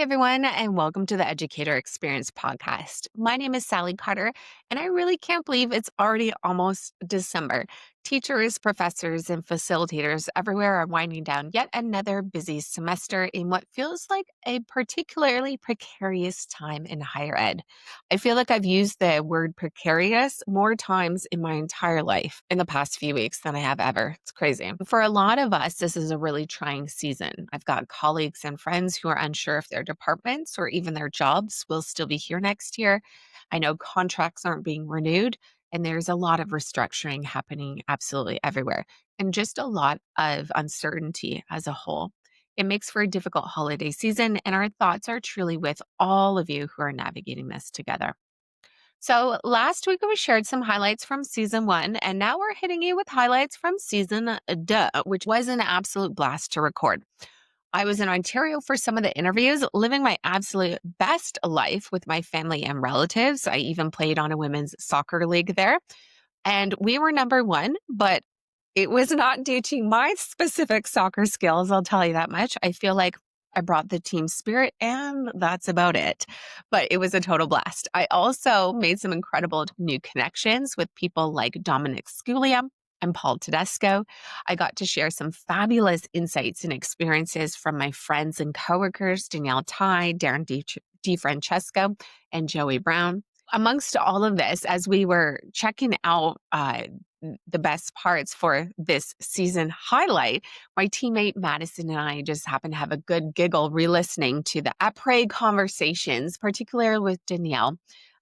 everyone, and welcome to the Educator Experience podcast. My name is Sally Carter, and I really can't believe it's already almost December. Teachers, professors, and facilitators everywhere are winding down yet another busy semester in what feels like a particularly precarious time in higher ed. I feel like I've used the word precarious more times in my entire life in the past few weeks than I have ever. It's crazy. For a lot of us, this is a really trying season. I've got colleagues and friends who are unsure if their departments or even their jobs will still be here next year. I know contracts aren't being renewed, and there's a lot of restructuring happening absolutely everywhere, and just a lot of uncertainty as a whole. It makes for a difficult holiday season, and our thoughts are truly with all of you who are navigating this together. So, last week we shared some highlights from season one, and now we're hitting you with highlights from season duh, which was an absolute blast to record. I was in Ontario for some of the interviews, living my absolute best life with my family and relatives. I even played on a women's soccer league there. And we were number one, but it was not due to my specific soccer skills, I'll tell you that much. I feel like I brought the team spirit, and that's about it. But it was a total blast. I also made some incredible new connections with people like Domenic Scuglia and Paul Tedesco. I got to share some fabulous insights and experiences from my friends and coworkers, Danielle Tighe, Darryn DiFrancesco, and Joey Brown. Amongst all of this, as we were checking out the best parts for this season highlight, my teammate Madison and I just happened to have a good giggle re-listening to the après conversations, particularly with Danielle,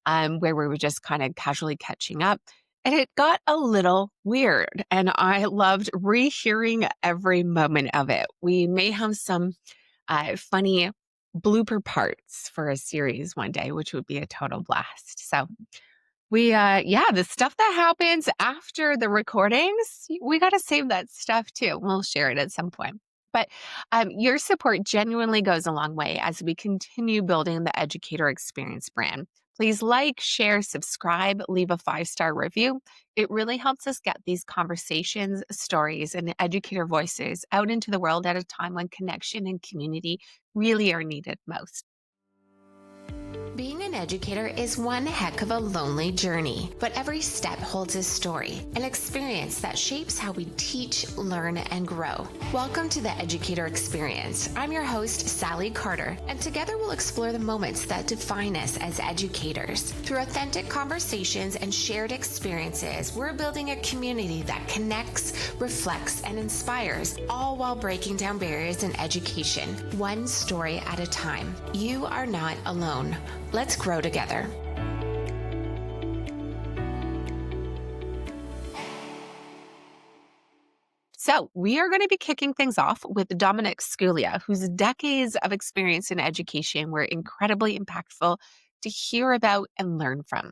where we were just kind of casually catching up. And it got a little weird, and I loved rehearing every moment of it. We may have some funny blooper parts for a series one day, which would be a total blast. So yeah, the stuff that happens after the recordings, we got to save that stuff too. We'll share it at some point. But your support genuinely goes a long way as we continue building the Educator Experience brand. Please like, share, subscribe, leave a 5-star review. It really helps us get these conversations, stories, and educator voices out into the world at a time when connection and community really are needed most. Being an educator is one heck of a lonely journey, but every step holds a story, an experience that shapes how we teach, learn, and grow. Welcome to the Educator Experience. I'm your host, Sally Carter, and together we'll explore the moments that define us as educators. Through authentic conversations and shared experiences, we're building a community that connects, reflects, and inspires, all while breaking down barriers in education, one story at a time. You are not alone. Let's grow together. So, we are going to be kicking things off with Domenic Scuglia, whose decades of experience in education were incredibly impactful to hear about and learn from.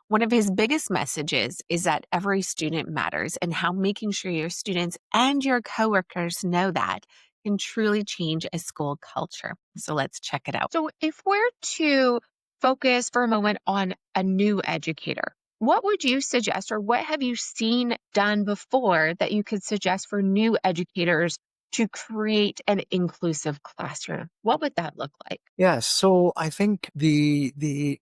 One of his biggest messages is that every student matters, and how making sure your students and your coworkers know that can truly change a school culture. So, let's check it out. So, if we're to focus for a moment on a new educator, what would you suggest, or what have you seen done before that you could suggest for new educators to create an inclusive classroom? What would that look like? Yeah, so I think the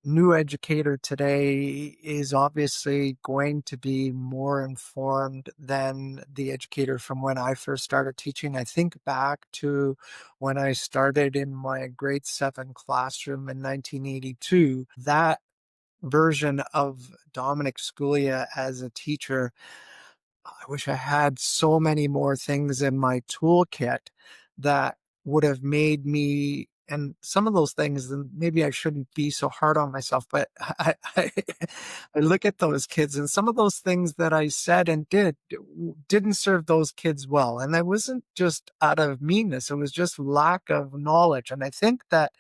new educator today is obviously going to be more informed than the educator from when I first started teaching. I think back to when I started in my grade 7 classroom in 1982. That version of Domenic Scuglia as a teacher, I wish I had so many more things in my toolkit that would have made me, and some of those things, then maybe I shouldn't be so hard on myself, but I look at those kids, and some of those things that I said and didn't serve those kids well. And that wasn't just out of meanness, it was just lack of knowledge. And I think that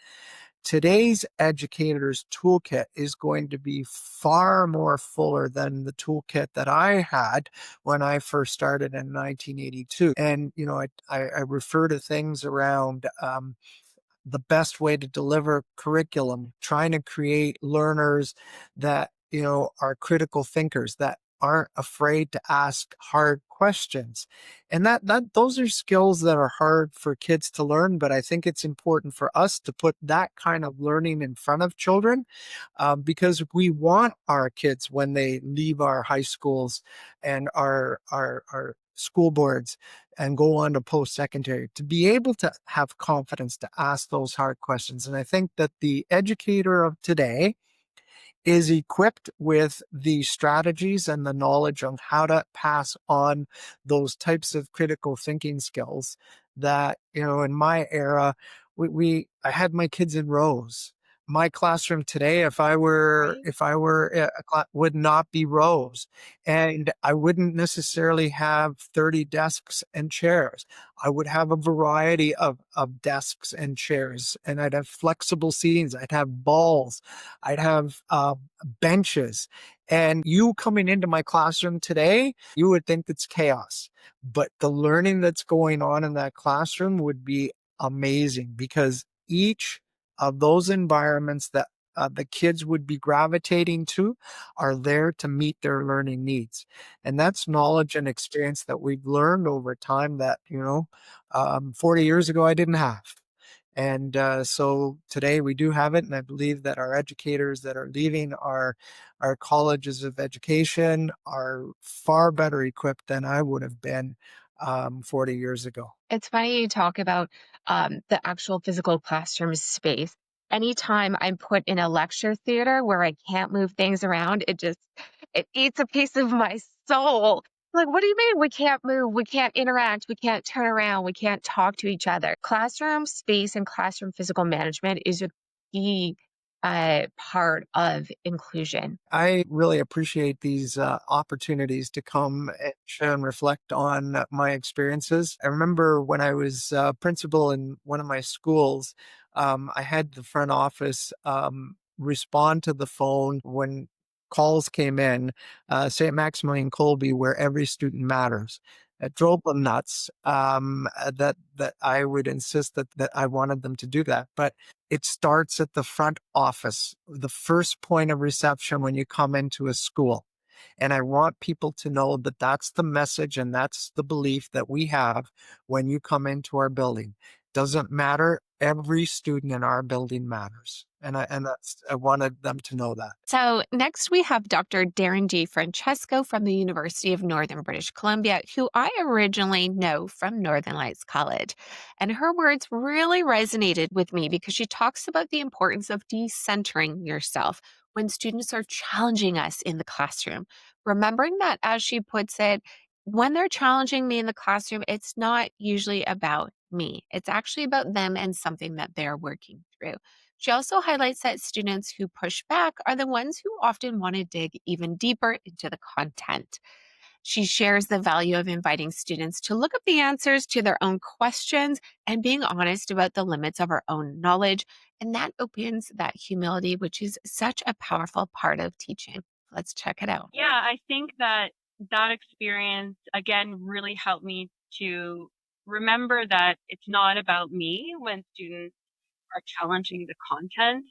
today's educator's toolkit is going to be far more fuller than the toolkit that I had when I first started in 1982. And, I refer to things around the best way to deliver curriculum, trying to create learners that, are critical thinkers, that aren't afraid to ask hard questions. And those are skills that are hard for kids to learn, but I think it's important for us to put that kind of learning in front of children, because we want our kids when they leave our high schools and our school boards and go on to post-secondary to be able to have confidence to ask those hard questions. And I think that the educator of today is equipped with the strategies and the knowledge on how to pass on those types of critical thinking skills that, in my era, I had my kids in rows. My classroom today, Right. if I were would not be rows, and I wouldn't necessarily have 30 desks and chairs. I would have a variety of desks and chairs, and I'd have flexible seatings. I'd have balls. I'd have benches. And you coming into my classroom today, you would think it's chaos. But the learning that's going on in that classroom would be amazing, because each of those environments that the kids would be gravitating to are there to meet their learning needs. And that's knowledge and experience that we've learned over time that, 40 years ago, I didn't have. And so today we do have it, and I believe that our educators that are leaving our colleges of education are far better equipped than I would have been 40 years ago. It's funny you talk about the actual physical classroom space. Anytime I'm put in a lecture theater where I can't move things around, it eats a piece of my soul. Like, what do you mean we can't move? We can't interact. We can't turn around. We can't talk to each other. Classroom space and classroom physical management is a key part of inclusion. I really appreciate these opportunities to come and share and reflect on my experiences. I remember when I was principal in one of my schools, I had the front office respond to the phone when calls came in, say at Maximilian Colby, where every student matters. It drove them nuts, that I would insist that I wanted them to do that. But it starts at the front office, the first point of reception when you come into a school. And I want people to know that that's the message and that's the belief that we have when you come into our building. Doesn't matter. Every student in our building matters. I wanted them to know that. So, next we have Dr. Darryn DiFrancesco from the University of Northern British Columbia, who I originally know from Northern Lights College. And her words really resonated with me because she talks about the importance of decentering yourself when students are challenging us in the classroom. Remembering that, as she puts it, when they're challenging me in the classroom, it's not usually about me. It's actually about them and something that they're working through. She also highlights that students who push back are the ones who often want to dig even deeper into the content. She shares the value of inviting students to look up the answers to their own questions and being honest about the limits of our own knowledge. And that opens that humility, which is such a powerful part of teaching. Let's check it out. Yeah, I think that that experience, again, really helped me to remember that it's not about me when students are challenging the content,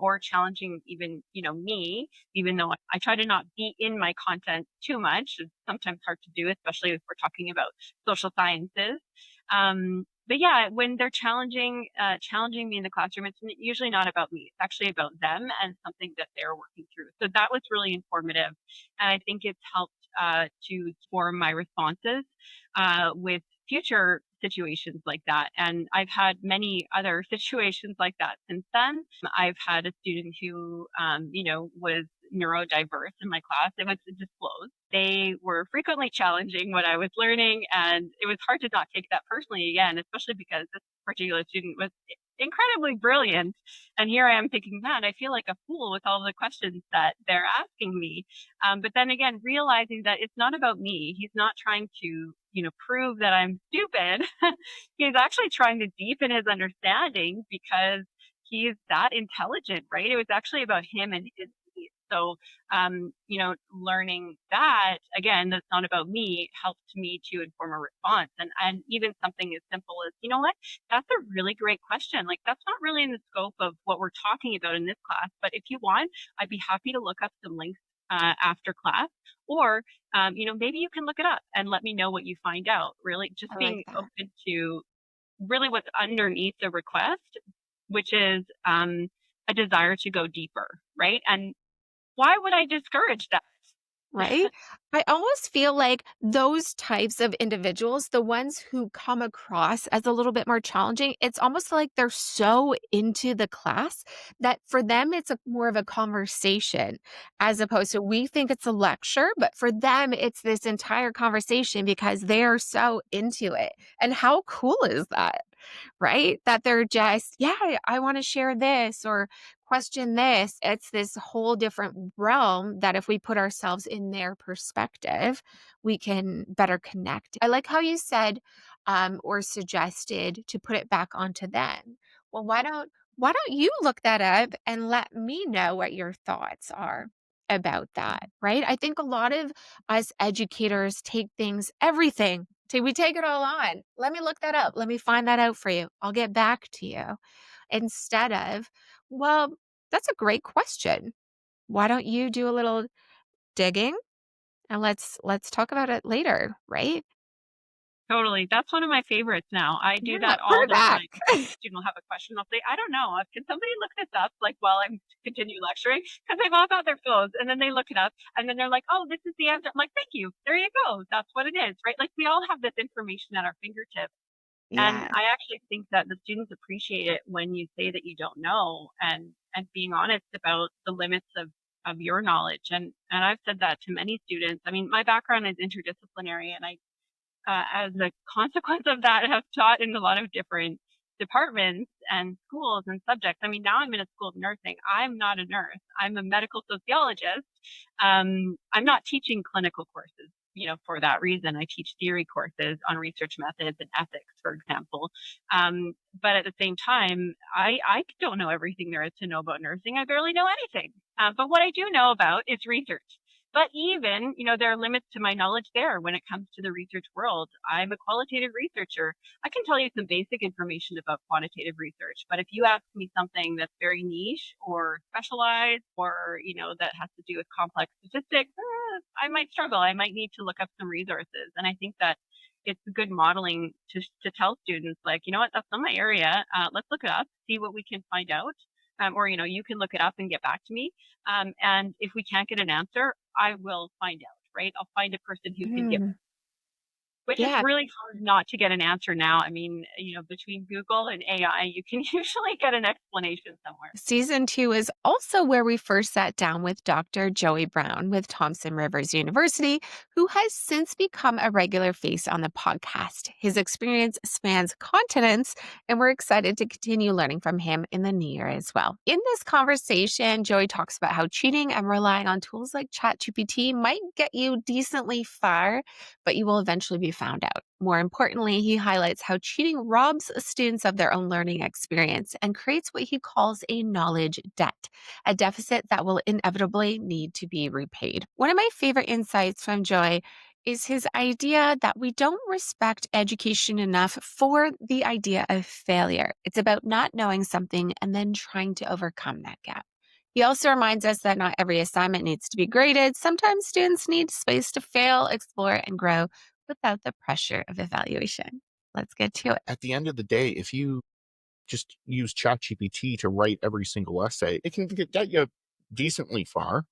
or challenging even, me, even though I try to not be in my content too much. It's sometimes hard to do, especially if we're talking about social sciences. But yeah, when they're challenging me in the classroom, it's usually not about me. It's actually about them and something that they're working through. So that was really informative, and I think it's helped to form my responses with future situations like that. And I've had many other situations like that since then. I've had a student who, was neurodiverse in my class. It was disclosed. They were frequently challenging what I was learning, and it was hard to not take that personally again, especially because this particular student was incredibly brilliant. And here I am thinking, man, I feel like a fool with all the questions that they're asking me. But then again, realizing that it's not about me. He's not trying to, prove that I'm stupid. He's actually trying to deepen his understanding because he's that intelligent, right? It was actually about him and his needs. So, learning that again, that's not about me, helped me to inform a response. And even something as simple as, you know what, that's a really great question. Like, that's not really in the scope of what we're talking about in this class. But if you want, I'd be happy to look up some links after class, or maybe you can look it up and let me know what you find out. Really, just I like being that. open to really what's underneath the request, which is a desire to go deeper, right? And why would I discourage that? Right? I almost feel like those types of individuals, the ones who come across as a little bit more challenging, it's almost like they're so into the class that for them, it's more of a conversation as opposed to we think it's a lecture, but for them, it's this entire conversation because they are so into it. And how cool is that? Right? That they're just, yeah, I want to share this or question this. It's this whole different realm that if we put ourselves in their perspective, we can better connect. I like how you said or suggested to put it back onto them. Well, why don't you look that up and let me know what your thoughts are about that, right? I think a lot of us educators take things, everything, we take it all on. Let me look that up. Let me find that out for you. I'll get back to you. Instead of, well, that's a great question. Why don't you do a little digging and let's talk about it later, right? Totally. That's one of my favorites now. I do Yeah, that all put it the back. time. A student will have a question. I'll say, I don't know. Can somebody look this up like while I'm continue lecturing? Because they've all got their phones and then they look it up and then they're like, oh, this is the answer. I'm like, thank you. There you go. That's what it is, right? Like we all have this information at our fingertips. And Yeah. I actually think that the students appreciate it when you say that you don't know and being honest about the limits of your knowledge. And I've said that to many students. I mean, my background is interdisciplinary and I as a consequence of that, have taught in a lot of different departments and schools and subjects. I mean, now I'm in a school of nursing. I'm not a nurse. I'm a medical sociologist. I'm not teaching clinical courses, for that reason. I teach theory courses on research methods and ethics, for example. But at the same time, I don't know everything there is to know about nursing. I barely know anything. But what I do know about is research. But even, there are limits to my knowledge there when it comes to the research world. I'm a qualitative researcher. I can tell you some basic information about quantitative research, but if you ask me something that's very niche or specialized or, that has to do with complex statistics, I might struggle. I might need to look up some resources. And I think that it's good modeling to tell students, like, you know what, that's not my area. Let's look it up, see what we can find out. Or, you can look it up and get back to me. And if we can't get an answer, I will find out, right? I'll find a person who can get, Mm, which is yeah. really hard not to get an answer now. I mean, between Google and AI, you can usually get an explanation somewhere. Season 2 is also where we first sat down with Dr. Joey Brown with Thompson Rivers University, who has since become a regular face on the podcast. His experience spans continents, and we're excited to continue learning from him in the new year as well. In this conversation, Joey talks about how cheating and relying on tools like ChatGPT might get you decently far, but you will eventually be found out. More importantly, he highlights how cheating robs students of their own learning experience and creates what he calls a knowledge debt, a deficit that will inevitably need to be repaid. One of my favorite insights from Joy is his idea that we don't respect education enough for the idea of failure. It's about not knowing something and then trying to overcome that gap. He also reminds us that not every assignment needs to be graded. Sometimes students need space to fail, explore, and grow without the pressure of evaluation. Let's get to it. At the end of the day, if you just use ChatGPT to write every single essay, it can get you decently far.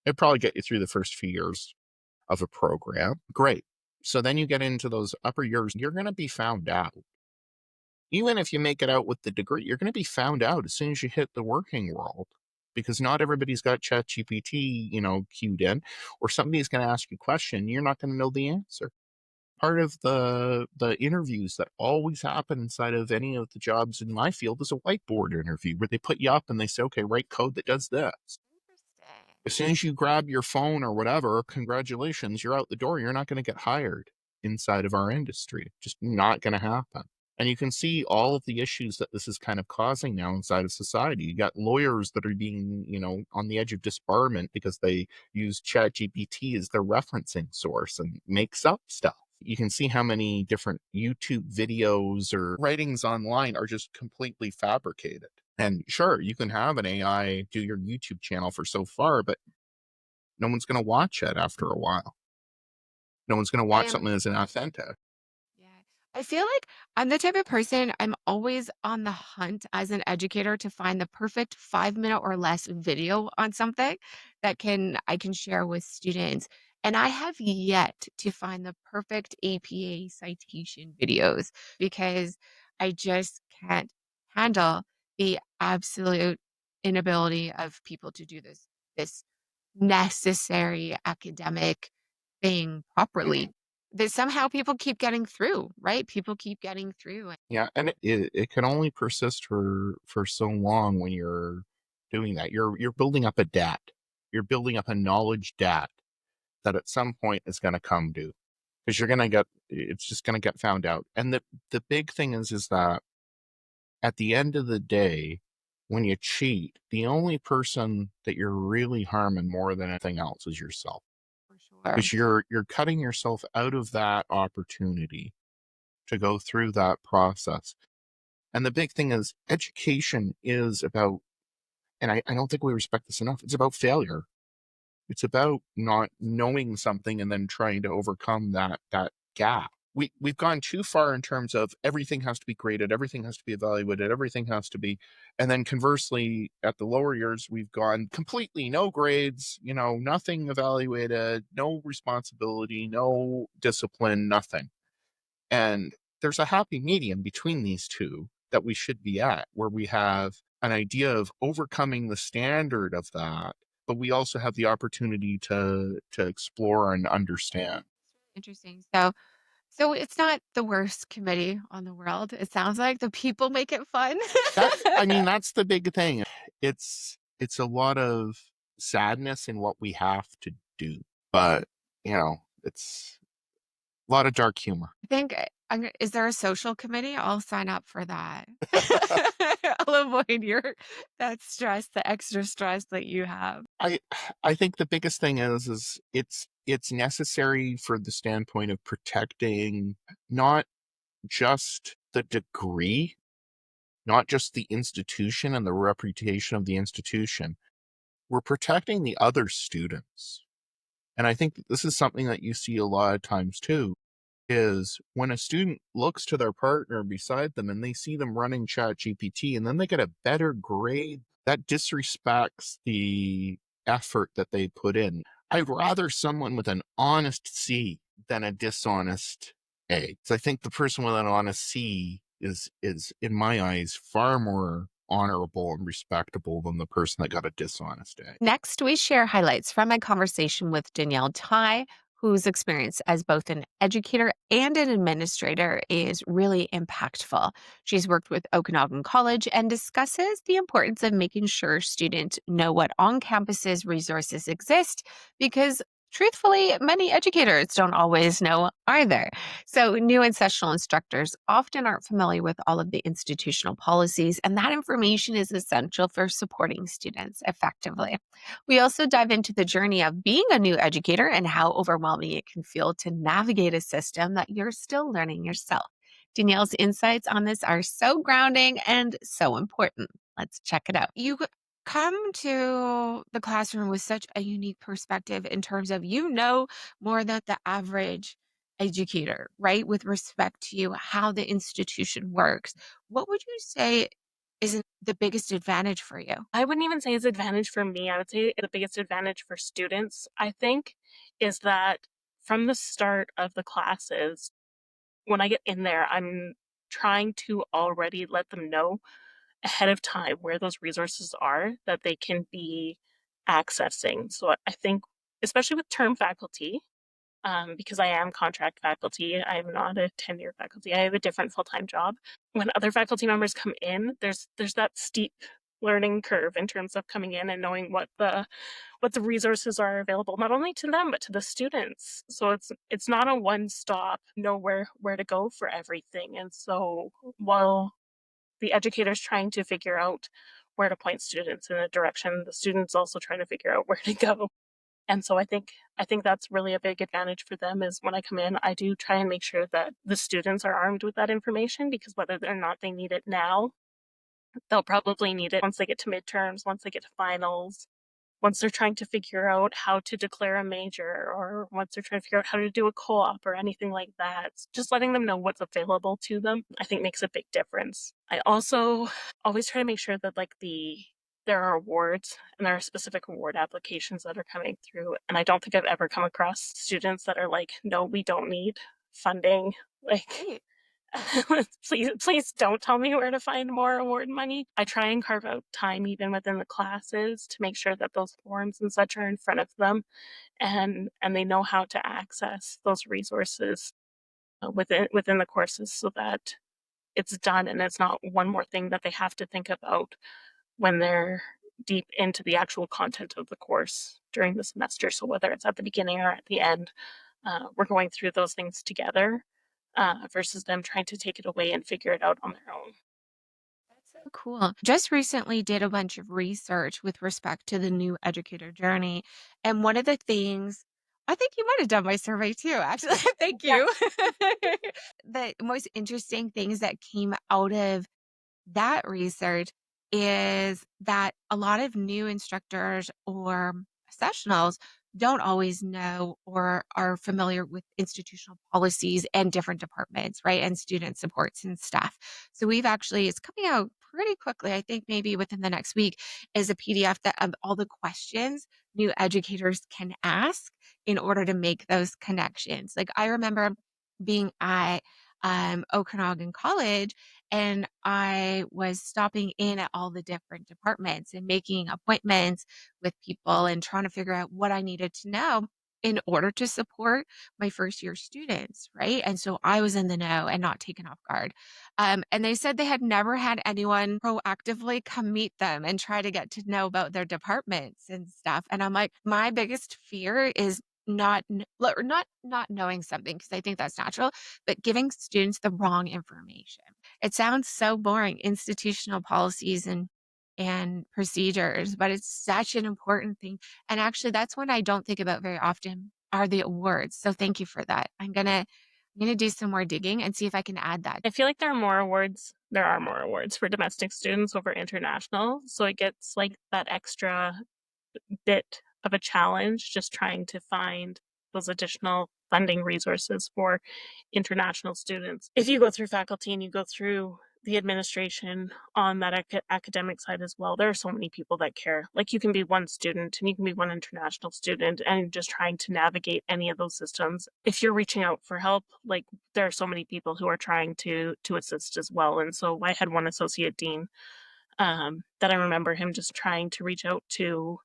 It'd probably get you through the first few years of a program. Great. So then you get into those upper years, you're going to be found out. Even if you make it out with the degree, you're going to be found out as soon as you hit the working world because not everybody's got ChatGPT, queued in, or somebody's going to ask you a question. You're not going to know the answer. Part of the interviews that always happen inside of any of the jobs in my field is a whiteboard interview where they put you up and they say, okay, write code that does this. Interesting. As soon as you grab your phone or whatever, congratulations, you're out the door. You're not going to get hired inside of our industry. Just not going to happen. And you can see all of the issues that this is kind of causing now inside of society. You got lawyers that are being, on the edge of disbarment because they use ChatGPT as their referencing source and makes up stuff. You can see how many different YouTube videos or writings online are just completely fabricated. And sure, you can have an AI do your YouTube channel for so far, but No one's going to watch it after a while. No one's going to I watch am something that's inauthentic. Yeah. I feel like I'm the type of person, I'm always on the hunt as an educator to find the perfect 5-minute or less video on something that I can share with students. And I have yet to find the perfect APA citation videos because I just can't handle the absolute inability of people to do this necessary academic thing properly that somehow people keep getting through, right? People keep getting through. Yeah, and it can only persist for so long when you're doing that. You're building up a debt. You're building up a knowledge debt that at some point is going to come due because it's just going to get found out. And the big thing is that at the end of the day, when you cheat, the only person that you're really harming more than anything else is yourself For sure. because you're cutting yourself out of that opportunity to go through that process. And the big thing is education is about, and I don't think we respect this enough, it's about failure. It's about not knowing something and then trying to overcome that gap. We've gone too far in terms of everything has to be graded, everything has to be evaluated, everything has to be, and then conversely, at the lower years, we've gone completely no grades, nothing evaluated, no responsibility, no discipline, nothing. And there's a happy medium between these two that we should be at, where we have an idea of overcoming the standard of that, but we also have the opportunity to explore and understand. Interesting. So it's not the worst committee on the world. It sounds like the people make it fun. That's the big thing. It's a lot of sadness in what we have to do, but it's a lot of dark humor. I think is there a social committee? I'll sign up for that. I'll avoid that stress, the extra stress that you have. I I think the biggest thing is it's necessary for the standpoint of protecting not just the degree, not just the institution and the reputation of the institution. We're protecting the other students. And I think this is something that you see a lot of times too, is when a student looks to their partner beside them and they see them running ChatGPT and then they get a better grade, that disrespects the effort that they put in. I'd rather someone with an honest C than a dishonest A. So I think the person with an honest C is in my eyes far more honorable and respectable than the person that got a dishonest A. Next, we share highlights from my conversation with Danielle Tighe, whose experience as both an educator and an administrator is really impactful. She's worked with Okanagan College and discusses the importance of making sure students know what on campuses resources exist because truthfully, many educators don't always know either. So, new and sessional instructors often aren't familiar with all of the institutional policies, and that information is essential for supporting students effectively. We also dive into the journey of being a new educator and how overwhelming it can feel to navigate a system that you're still learning yourself. Danielle's insights on this are so grounding and so important. Let's check it out. Come to the classroom with such a unique perspective in terms of more than the average educator, right? With respect to how the institution works. What would you say is the biggest advantage for you? I wouldn't even say it's an advantage for me. I would say the biggest advantage for students, I think, is that from the start of the classes, when I get in there, I'm trying to already let them know ahead of time where those resources are that they can be accessing. So I think, especially with term faculty, because I am contract faculty, I'm not a tenure faculty. I have a different full-time job. When other faculty members come in, there's that steep learning curve in terms of coming in and knowing what the resources are available, not only to them but to the students. So it's not a one-stop, know where to go for everything. And so while the educator's trying to figure out where to point students in a direction, the students also trying to figure out where to go. And so I think that's really a big advantage for them is when I come in, I do try and make sure that the students are armed with that information because whether or not they need it now, they'll probably need it once they get to midterms, once they get to finals. once they're trying to figure out how to declare a major, or once they're trying to figure out how to do a co-op or anything like that, just letting them know what's available to them, I think makes a big difference. I also always try to make sure that there are awards and there are specific award applications that are coming through. And I don't think I've ever come across students that are like, no, we don't need funding. Like, Right. please don't tell me where to find more award money. I try and carve out time even within the classes to make sure that those forms and such are in front of them, and they know how to access those resources within the courses, so that it's done and it's not one more thing that they have to think about when they're deep into the actual content of the course during the semester. So whether it's at the beginning or at the end, we're going through those things together, versus them trying to take it away and figure it out on their own. That's so cool. Just recently did a bunch of research with respect to the new educator journey. And one of the things, I think you might have done my survey too, actually. Thank Yeah. you. The most interesting things that came out of that research is that a lot of new instructors or sessionals don't always know or are familiar with institutional policies and different departments, right? And student supports and stuff. So we've actually, it's coming out pretty quickly. I think maybe within the next week is a PDF that of all the questions new educators can ask in order to make those connections. Like I remember being at Okanagan College, and I was stopping in at all the different departments and making appointments with people and trying to figure out what I needed to know in order to support my first year students, right? And so I was in the know and not taken off guard. And they said they had never had anyone proactively come meet them and try to get to know about their departments and stuff. And I'm like, my biggest fear is not knowing something, because I think that's natural, but giving students the wrong information. It sounds so boring, institutional policies and procedures, but it's such an important thing. And actually that's one I don't think about very often are the awards. So thank you for that. I'm gonna do some more digging and see if I can add that. I feel like there are more awards. There are more awards for domestic students over international. So it gets like that extra bit of a challenge just trying to find those additional funding resources for international students. If you go through faculty and you go through the administration on that academic side as well, there are so many people that care. Like you can be one student and you can be one international student and just trying to navigate any of those systems. If you're reaching out for help, like there are so many people who are trying to assist as well. And so I had one associate dean that I remember him just trying to reach out to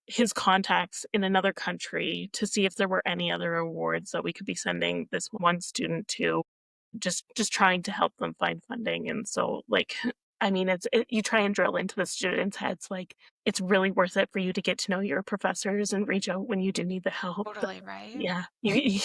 his contacts in another country to see if there were any other awards that we could be sending this one student to, just trying to help them find funding. And so like I mean you try and drill into the students' heads, like it's really worth it for you to get to know your professors and reach out when you do need the help. Totally, right? Yeah, you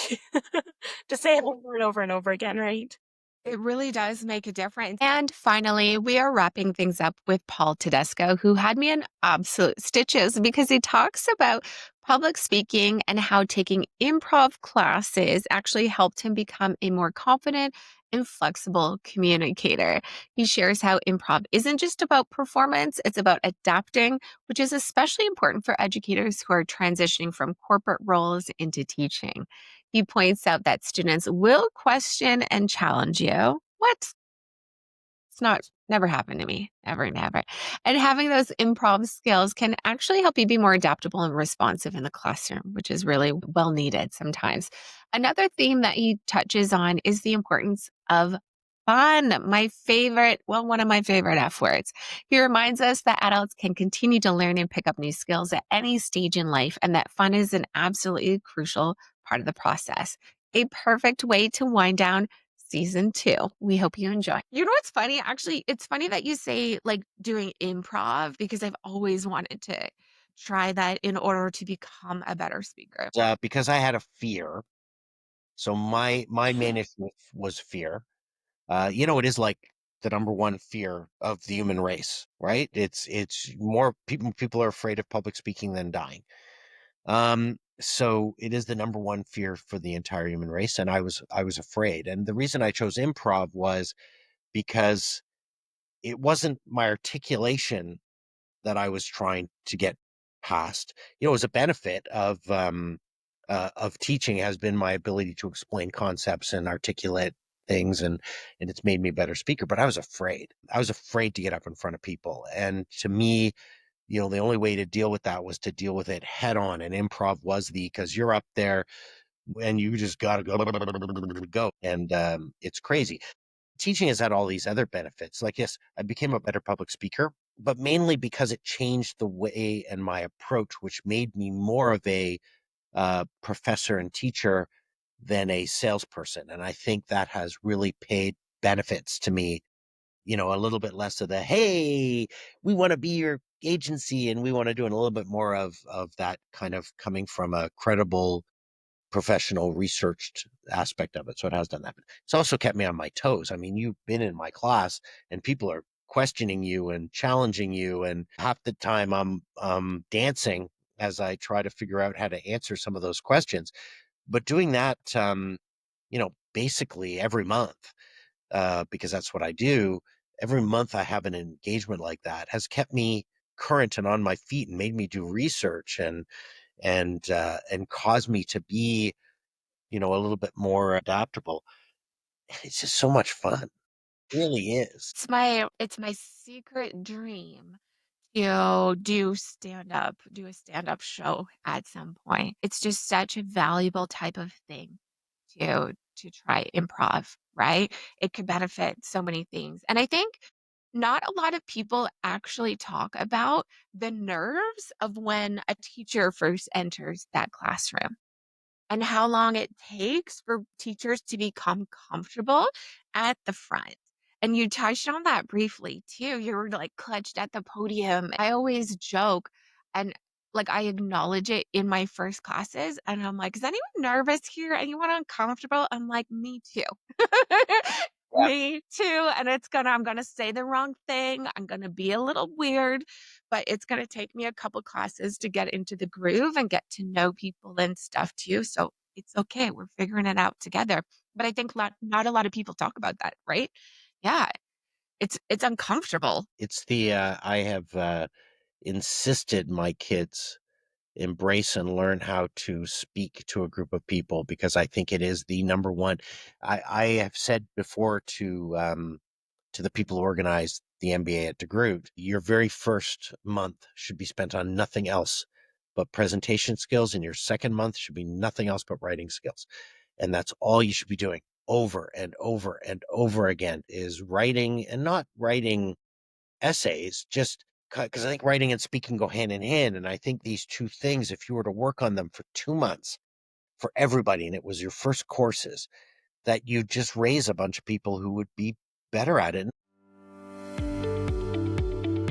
just say it over and over and over again, right? It really does make a difference. And finally, we are wrapping things up with Paul Tedesco, who had me in absolute stitches because he talks about public speaking and how taking improv classes actually helped him become a more confident and flexible communicator. He shares how improv isn't just about performance, it's about adapting, which is especially important for educators who are transitioning from corporate roles into teaching. He points out that students will question and challenge you. What? It's not never happened to me. Ever, never. And having those improv skills can actually help you be more adaptable and responsive in the classroom, which is really well needed sometimes. Another theme that he touches on is the importance of fun. My favorite, well, one of my favorite F words. He reminds us that adults can continue to learn and pick up new skills at any stage in life, and that fun is an absolutely crucial part of the process. A perfect way to wind down season 2. We hope you enjoy. You know what's funny? Actually, it's funny that you say like doing improv, because I've always wanted to try that in order to become a better speaker. Because I had a fear. So my main issue was fear. It is like the number one fear of the human race, right? It's more people are afraid of public speaking than dying. So it is the number one fear for the entire human race, and I was afraid. And the reason I chose improv was because it wasn't my articulation that I was trying to get past, as a benefit of teaching has been my ability to explain concepts and articulate things, and it's made me a better speaker. But I was afraid to get up in front of people. And to me, the only way to deal with that was to deal with it head on. And improv was because you're up there and you just gotta go. And it's crazy. Teaching has had all these other benefits. Like, yes, I became a better public speaker, but mainly because it changed the way and my approach, which made me more of a professor and teacher than a salesperson. And I think that has really paid benefits to me. A little bit less of the, hey, we want to be your agency and we want to do it, a little bit more of that kind of coming from a credible, professional, researched aspect of it. So it has done that. But it's also kept me on my toes. I mean, you've been in my class and people are questioning you and challenging you. And half the time I'm dancing as I try to figure out how to answer some of those questions. But doing that, basically every month, because that's what I do. Every month I have an engagement like that has kept me current and on my feet and made me do research and caused me to be, a little bit more adaptable. It's just so much fun. It really is. It's my secret dream to do a stand-up show at some point. It's just such a valuable type of thing to try improv, right? It could benefit so many things. And I think not a lot of people actually talk about the nerves of when a teacher first enters that classroom and how long it takes for teachers to become comfortable at the front. And you touched on that briefly too. You were like clutched at the podium. I always joke and like I acknowledge it in my first classes. And I'm like, is anyone nervous here? Anyone uncomfortable? I'm like, me too. Yeah. Me too. And I'm going to say the wrong thing. I'm going to be a little weird, but it's going to take me a couple classes to get into the groove and get to know people and stuff too. So it's okay. We're figuring it out together. But I think not a lot of people talk about that, right? Yeah. It's uncomfortable. It's I have insisted my kids embrace and learn how to speak to a group of people, because I think it is the number one. I have said before to the people who organize the MBA at DeGroote, your very first month should be spent on nothing else but presentation skills, and your second month should be nothing else but writing skills. And that's all you should be doing over and over and over again, is writing, and not writing essays, just because I think writing and speaking go hand in hand. And I think these two things, if you were to work on them for 2 months for everybody, and it was your first courses, that you just raise a bunch of people who would be better at it.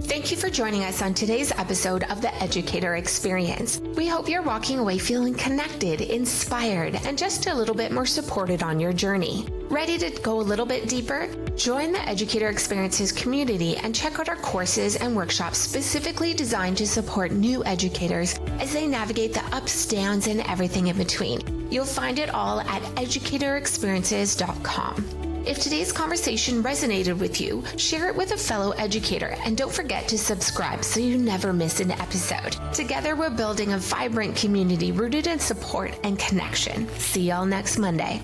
Thank you for joining us on today's episode of The Educator Experience. We hope you're walking away feeling connected, inspired, and just a little bit more supported on your journey. Ready to go a little bit deeper? Join the Educator Experiences community and check out our courses and workshops specifically designed to support new educators as they navigate the ups, downs, and everything in between. You'll find it all at educatorexperiences.com. If today's conversation resonated with you, share it with a fellow educator, and don't forget to subscribe so you never miss an episode. Together, we're building a vibrant community rooted in support and connection. See y'all next Monday.